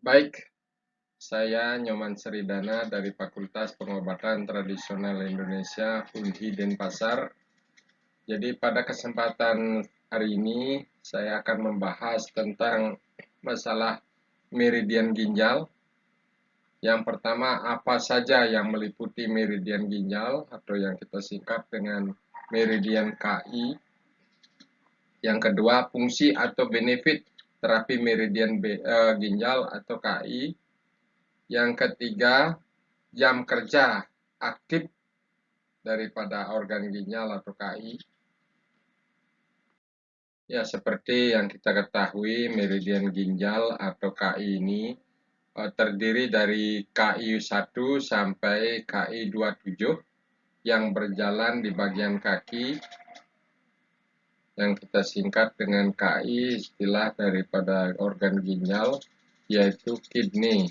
Baik, saya Nyoman Seridana dari Fakultas Pengobatan Tradisional Indonesia, Unhi Denpasar. Jadi pada kesempatan hari ini saya akan membahas tentang masalah meridian ginjal. Yang pertama, apa saja yang meliputi meridian ginjal atau yang kita singkat dengan meridian KI. Yang kedua, fungsi atau benefit terapi meridian ginjal atau KI. Yang ketiga, jam kerja aktif daripada organ ginjal atau KI. Ya, seperti yang kita ketahui, meridian ginjal atau KI ini terdiri dari KI1 sampai KI27 yang berjalan di bagian kaki, yang kita singkat dengan KI, istilah daripada organ ginjal, yaitu kidney.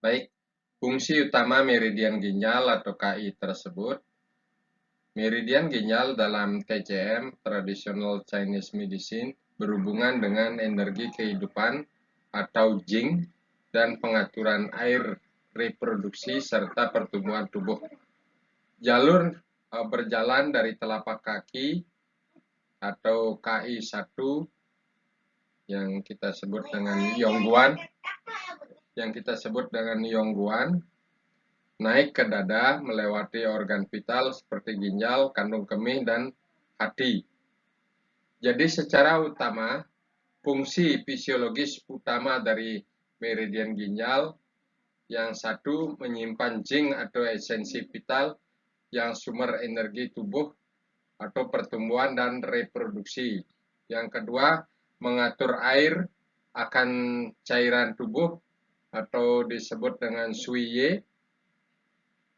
Baik, fungsi utama meridian ginjal atau KI tersebut. Meridian ginjal dalam TCM, Traditional Chinese Medicine, berhubungan dengan energi kehidupan atau Jing dan pengaturan air reproduksi serta pertumbuhan tubuh. Jalur berjalan dari telapak kaki atau KI1 yang kita sebut dengan Yongguan, naik ke dada melewati organ vital seperti ginjal, kandung kemih, dan hati. Jadi secara utama, fungsi fisiologis utama dari meridian ginjal, yang satu menyimpan Jing atau esensi vital yang sumber energi tubuh atau pertumbuhan dan reproduksi. Yang kedua, mengatur air akan cairan tubuh atau disebut dengan suiye.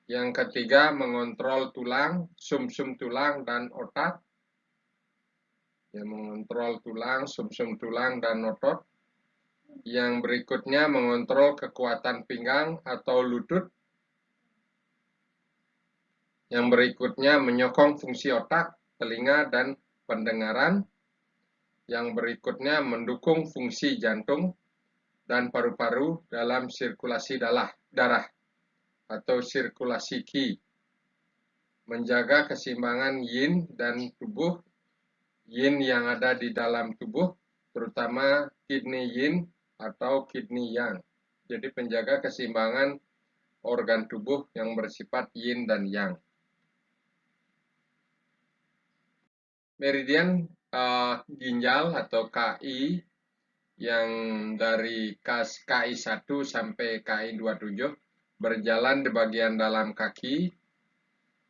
Yang ketiga, mengontrol tulang, sumsum tulang, dan otak. Mengontrol tulang, sumsum tulang, dan otot. Yang berikutnya, mengontrol kekuatan pinggang atau lutut. Yang berikutnya, menyokong fungsi otak, telinga, dan pendengaran. Yang berikutnya, mendukung fungsi jantung dan paru-paru dalam sirkulasi darah atau sirkulasi qi. Menjaga keseimbangan yin dan tubuh, yin yang ada di dalam tubuh, terutama kidney yin atau kidney yang. Jadi penjaga keseimbangan organ tubuh yang bersifat yin dan yang. Meridian ginjal atau KI yang dari KI1 sampai KI27 berjalan di bagian dalam kaki,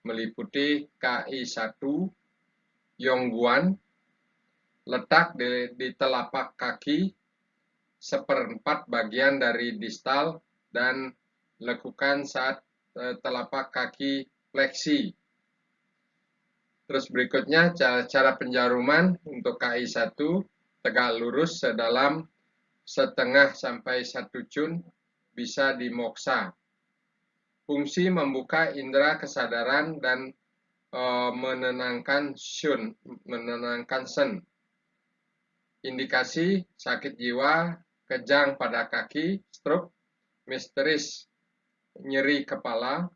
meliputi KI1 Yongguan, letak di telapak kaki, seperempat bagian dari distal, dan lekukan saat telapak kaki fleksi. Terus berikutnya cara penjaruman untuk KI1, tegak lurus sedalam setengah sampai 1 cun, bisa dimoksa. Fungsi membuka indera kesadaran dan menenangkan sen. Indikasi sakit jiwa, kejang pada kaki, stroke, misteris, nyeri kepala,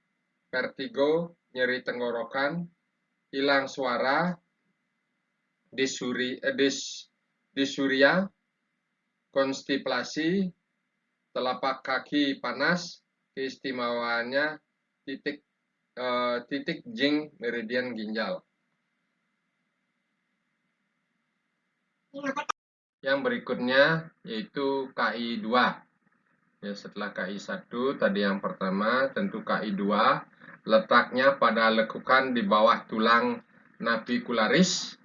vertigo, nyeri tenggorokan, hilang suara, disuria, konstipasi, telapak kaki panas, keistimewaannya titik Jing meridian ginjal. Yang berikutnya yaitu KI2. Ya, setelah KI1 tadi yang pertama, tentu KI2 letaknya pada lekukan di bawah tulang navicularis.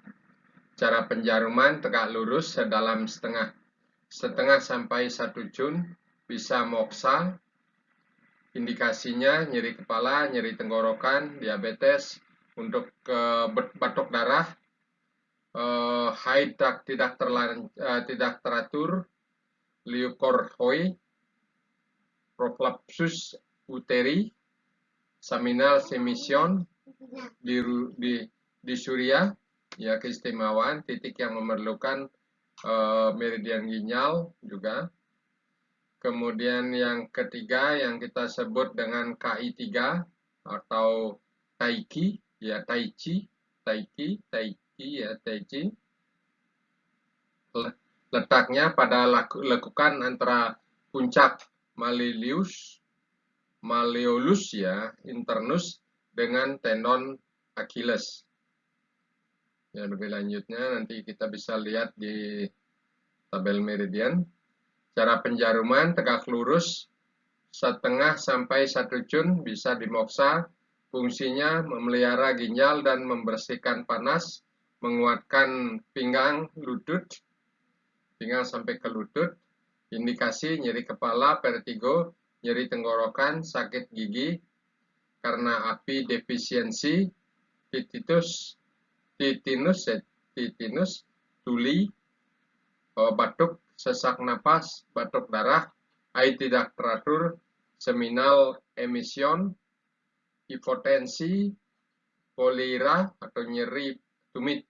Cara penjaruman tegak lurus sedalam setengah sampai 1 cun, bisa moksa. Indikasinya nyeri kepala, nyeri tenggorokan, diabetes, untuk batuk darah, haid tidak teratur, leukorrhoi, prolapsus uteri, seminal semission, disuria, ya keistimewaan, titik yang memerlukan meridian ginjal juga. Kemudian yang ketiga yang kita sebut dengan KI3 atau Taiki, ya Taichi, Taiki ya Taichi. Letaknya pada lekukan antara puncak malleolus ya internus dengan tendon Achilles. Ya, lebih lanjutnya nanti kita bisa lihat di tabel meridian. Cara penjaruman tegak lurus setengah sampai 1 cun bisa dimoksa. Fungsinya memelihara ginjal dan membersihkan panas, menguatkan pinggang sampai ke lutut. Indikasi nyeri kepala, vertigo, nyeri tenggorokan, sakit gigi karena api defisiensi, titinus, tuli, batuk, sesak napas, batuk darah, air tidak teratur, seminal emission, hipotensi, polira atau nyeri tumit,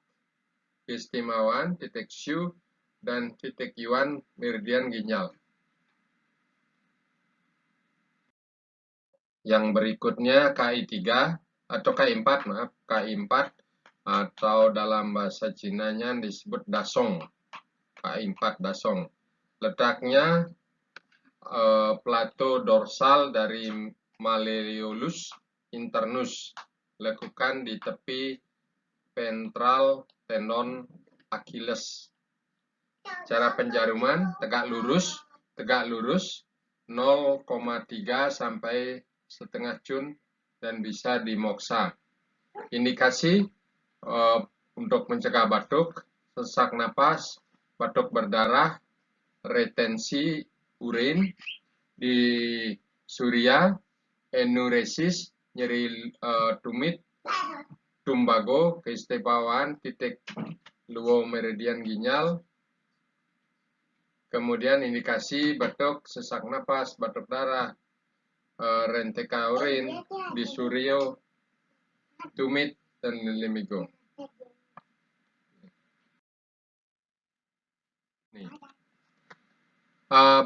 keistimewaan, titik Shu, dan titik Yuan meridian ginjal. Yang berikutnya KI3 atau KI4, maaf, KI4 atau dalam bahasa Cinanya disebut dasong. KI4 dasong. Letaknya plato dorsal dari malleolus internus, lekukan di tepi ventral tendon Achilles. Cara penjaruman tegak lurus 0,3 sampai setengah cun dan bisa dimoksa. Indikasi untuk mencegah batuk, sesak napas, batuk berdarah, retensi urin, di suria, enuresis, nyeri tumit, tumbago, keistimewaan, titik luo meridian ginjal. Kemudian indikasi batuk, sesak napas, batuk darah, renteka urin, disurio, tumit, dan limigo. Nih.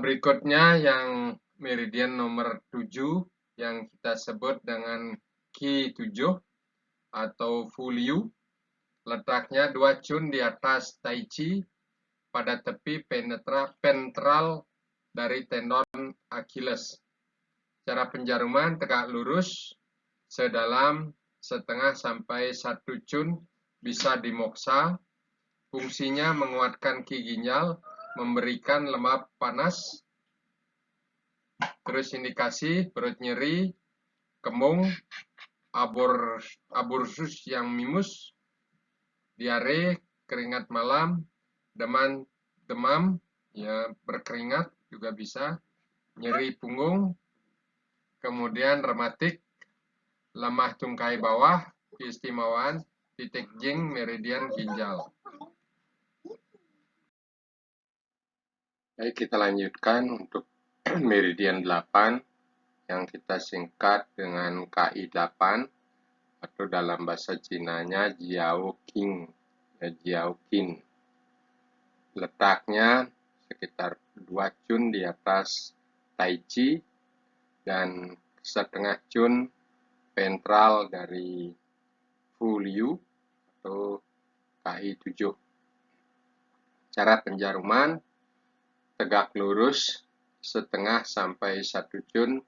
Berikutnya yang meridian nomor 7 yang kita sebut dengan Q7 atau Fuliu. Letaknya 2 cun di atas Taichi pada tepi ventral dari tendon Achilles. Cara penjaruman tegak lurus sedalam setengah sampai 1 cun bisa dimoksa. Fungsinya menguatkan ki ginjal, memberikan lemak panas. Terus indikasi perut nyeri, kembung, aborsus yang mimus, diare, keringat malam, demam, ya berkeringat juga bisa, nyeri punggung, kemudian rematik, lemah tungkai bawah, keistimewaan, titik jing meridian ginjal. Baik, kita lanjutkan untuk meridian 8 yang kita singkat dengan KI8 atau dalam bahasa Cinanya Jiaoqing. Jiaoqing. Letaknya sekitar 2 cun di atas Taichi dan setengah cun ventral dari Fuliu atau KI7. Cara penjaruman tegak lurus setengah sampai 1 cun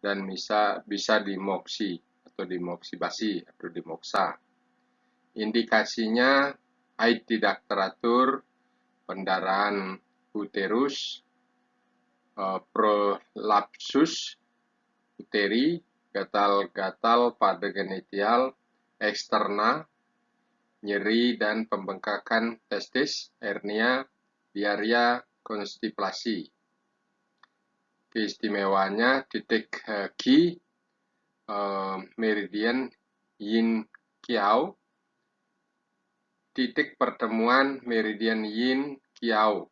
dan bisa dimoksi atau dimoksibasi atau dimoksa. Indikasinya haid tidak teratur, pendarahan uterus, prolapsus uteri, gatal-gatal pada genitial eksterna, nyeri dan pembengkakan testis, hernia, diarrea, konstipasi. Keistimewaannya titik Qi, meridian Yin Qiao, titik pertemuan meridian Yin Qiao.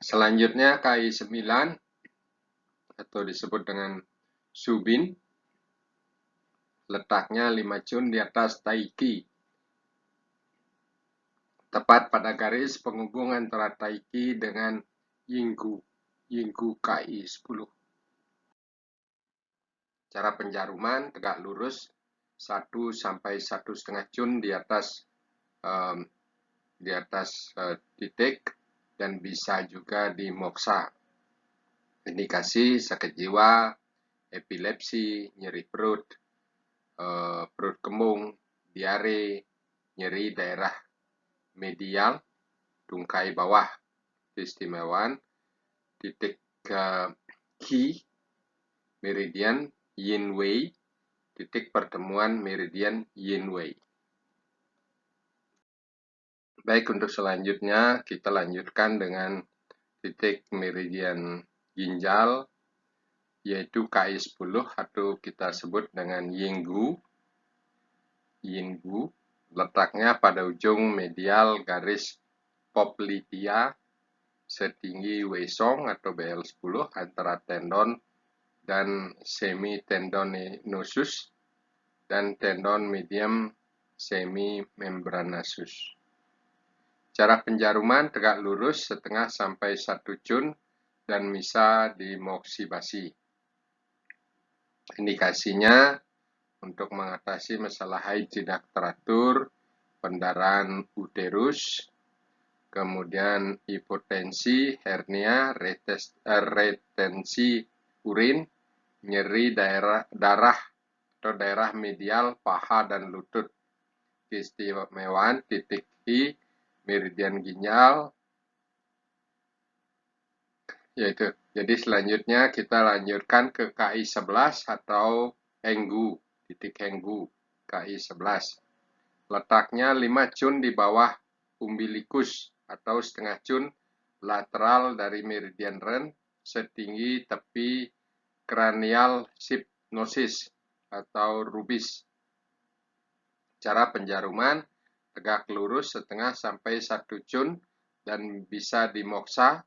Selanjutnya KI9 atau disebut dengan Subin, letaknya 5 cun di atas Taiki. tepat pada garis penghubung antara Taiki dengan Yinggu KI 10. Cara penjaruman tegak lurus 1 sampai 1,5 cun di atas titik, dan bisa juga di moksa. Indikasi sakit jiwa, epilepsi, nyeri perut, perut kembung, diare, nyeri daerah medial, tungkai bawah. Keistimewaan titik Qi meridian Yin Wei, titik pertemuan meridian Yin Wei. Baik, untuk selanjutnya kita lanjutkan dengan titik meridian ginjal, yaitu KI 10 atau kita sebut dengan Yinggu. Letaknya pada ujung medial garis popliteal setinggi Weisong atau BL10 antara tendon dan semitendinosus dan tendon medium semimembranosus. Cara penjaruman tegak lurus setengah sampai 1 cun dan bisa dimoksibasi. Indikasinya untuk mengatasi masalah haid tidak teratur, pendarahan uterus, kemudian hipotensi, hernia, retensi urin, nyeri darah atau daerah medial, paha, dan lutut. Keistimewaan titik I meridian ginjal, yaitu. Jadi selanjutnya kita lanjutkan ke KI 11 atau Henggu, titik Henggu, KI 11. Letaknya 5 cun di bawah umbilikus atau setengah cun lateral dari meridian Ren setinggi tepi cranial sypnosis atau rubis. Cara penjaruman tegak lurus setengah sampai 1 cun dan bisa dimoksa.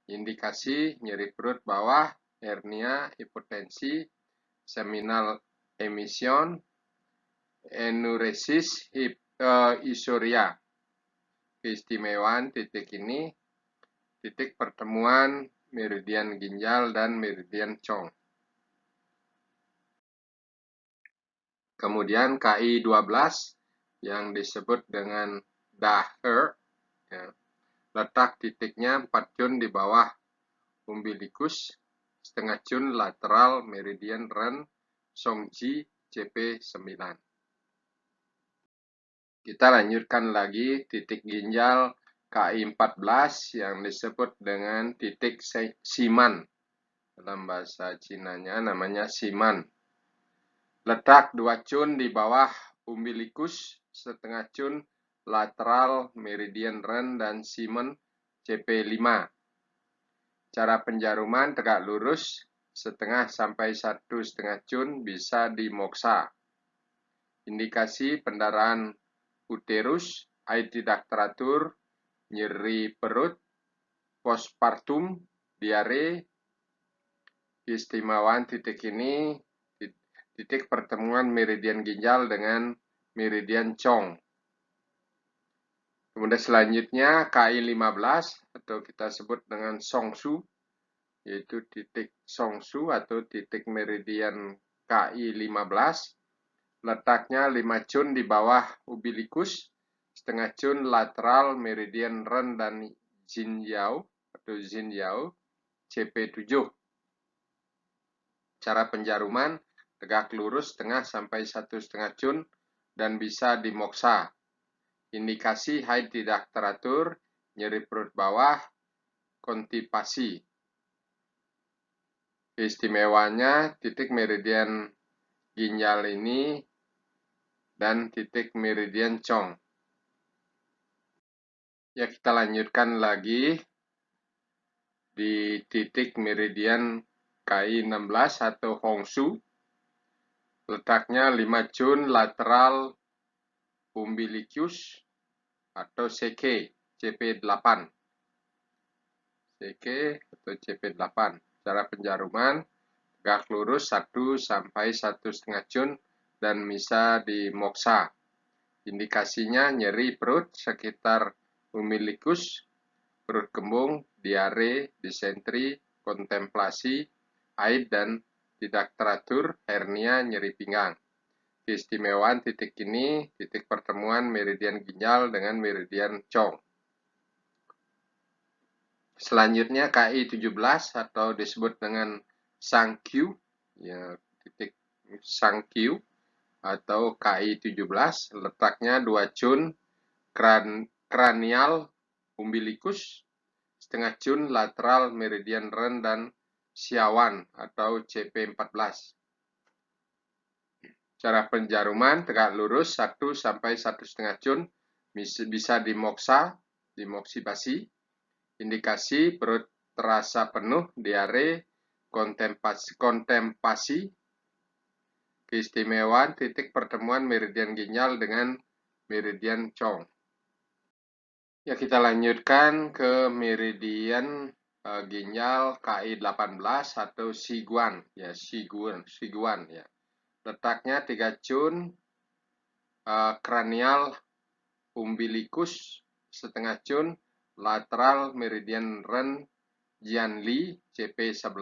Indikasi nyeri perut bawah, hernia, hipotensi, seminal emission, enuresis, isoria. Keistimewaan titik ini titik pertemuan meridian ginjal dan meridian Chong. Kemudian KI 12 yang disebut dengan Daher, ya. Letak titiknya 4 cun di bawah umbilikus, setengah cun lateral meridian Ren Songji CP9. Kita lanjutkan lagi titik ginjal KI 14 yang disebut dengan titik Siman. Dalam bahasa Cinanya namanya Siman. Letak 2 cun di bawah umbilikus, setengah cun lateral meridian Ren dan Simen CP5. Cara penjaruman tegak lurus setengah sampai 1,5 cun, bisa dimoksa. Indikasi pendarahan uterus, haid tidak teratur, nyeri perut, postpartum, diare. Keistimewaan titik ini titik pertemuan meridian ginjal dengan meridian Chong. Kemudian selanjutnya KI 15 atau kita sebut dengan Songsu, yaitu titik Songsu atau titik meridian KI 15. Letaknya 5 cun di bawah umbilikus, setengah cun lateral meridian Ren dan Xinyao atau Xinyao CP7. Cara penjaruman tegak lurus setengah sampai 1,5 cun dan bisa dimoksa. Indikasi haid tidak teratur, nyeri perut bawah, konstipasi. Keistimewanya titik meridian ginjal ini dan titik meridian Chong. Ya, kita lanjutkan lagi di titik meridian KI 16 atau Hongsu. Letaknya 5 cun lateral umbilikus atau Seke CP8. Seke atau CP8. Cara penjaruman tegak lurus 1 sampai 1,5 cun dan bisa dimoksa. Indikasinya nyeri perut sekitar umbilikus, perut kembung, diare, disentri, kontemplasi, haid dan tidak teratur, hernia, nyeri pinggang. Keistimewaan titik ini titik pertemuan meridian ginjal dengan meridian Chong. Selanjutnya KI 17 atau disebut dengan Sangkyu, ya, titik Sangkyu atau KI 17, letaknya 2 Jun kranial umbilikus, setengah Jun lateral meridian Ren dan Siawan atau CP14. Cara penjaruman tegak lurus 1 sampai 1,5 Jun, bisa dimoksibasi. Indikasi perut terasa penuh, diare, kontempasi. Keistimewaan titik pertemuan meridian ginjal dengan meridian Chong. Ya, kita lanjutkan ke meridian ginjal KI 18 atau Siguan, ya, Siguan ya. Letaknya 3 Jun kranial umbilikus, setengah Jun lateral meridian Ren Jianli CP11.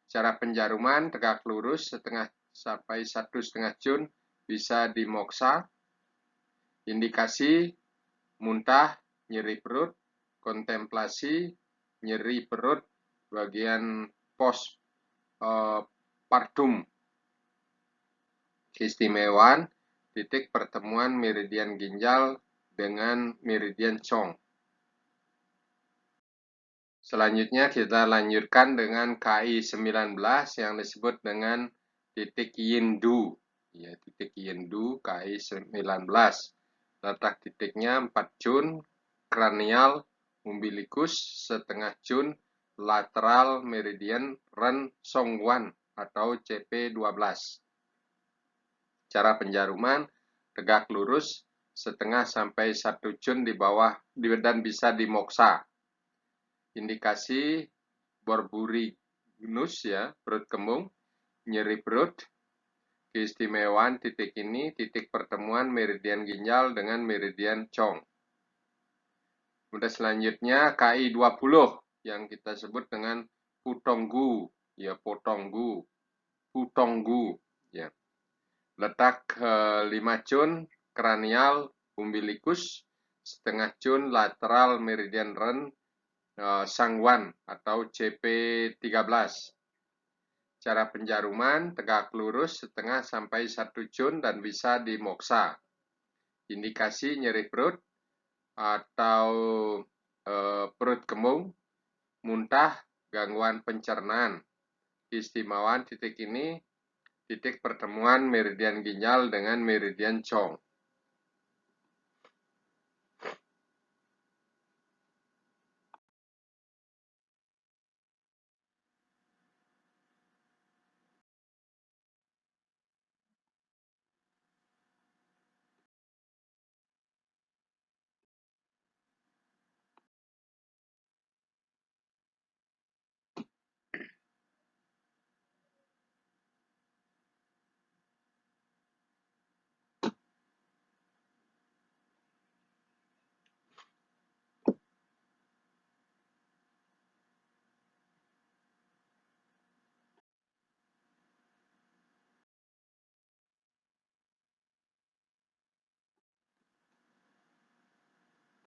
Cara penjaruman tegak lurus setengah sampai 1,5 Jun, bisa dimoksa. Indikasi muntah, nyeri perut, kontemplasi, nyeri perut bagian pos partum. Keistimewaan titik pertemuan meridian ginjal dengan meridian Chong. Selanjutnya kita lanjutkan dengan KI 19 yang disebut dengan titik Yindu. Ya, titik Yindu KI 19. Letak titiknya 4 Jun kranial umbilikus, setengah Jun lateral meridian Ren Songguan atau CP12. Cara penjaruman tegak lurus setengah sampai 1 Jun di bawah dan bisa dimoksa. Indikasi borburinus, ya, perut kembung, nyeri perut. Keistimewaan titik ini titik pertemuan meridian ginjal dengan meridian Chong. Kemudian selanjutnya KI 20 yang kita sebut dengan Putonggu, ya, Putonggu, ya. Letak 5 Jun kranial umbilikus, setengah Jun lateral meridian Ren Sangwan atau CP13. Cara penjaruman tegak lurus setengah sampai 1 Jun dan bisa dimoksa. Indikasi nyeri perut atau perut kembung, muntah, gangguan pencernaan. Keistimewaan titik ini titik pertemuan meridian ginjal dengan meridian Chong.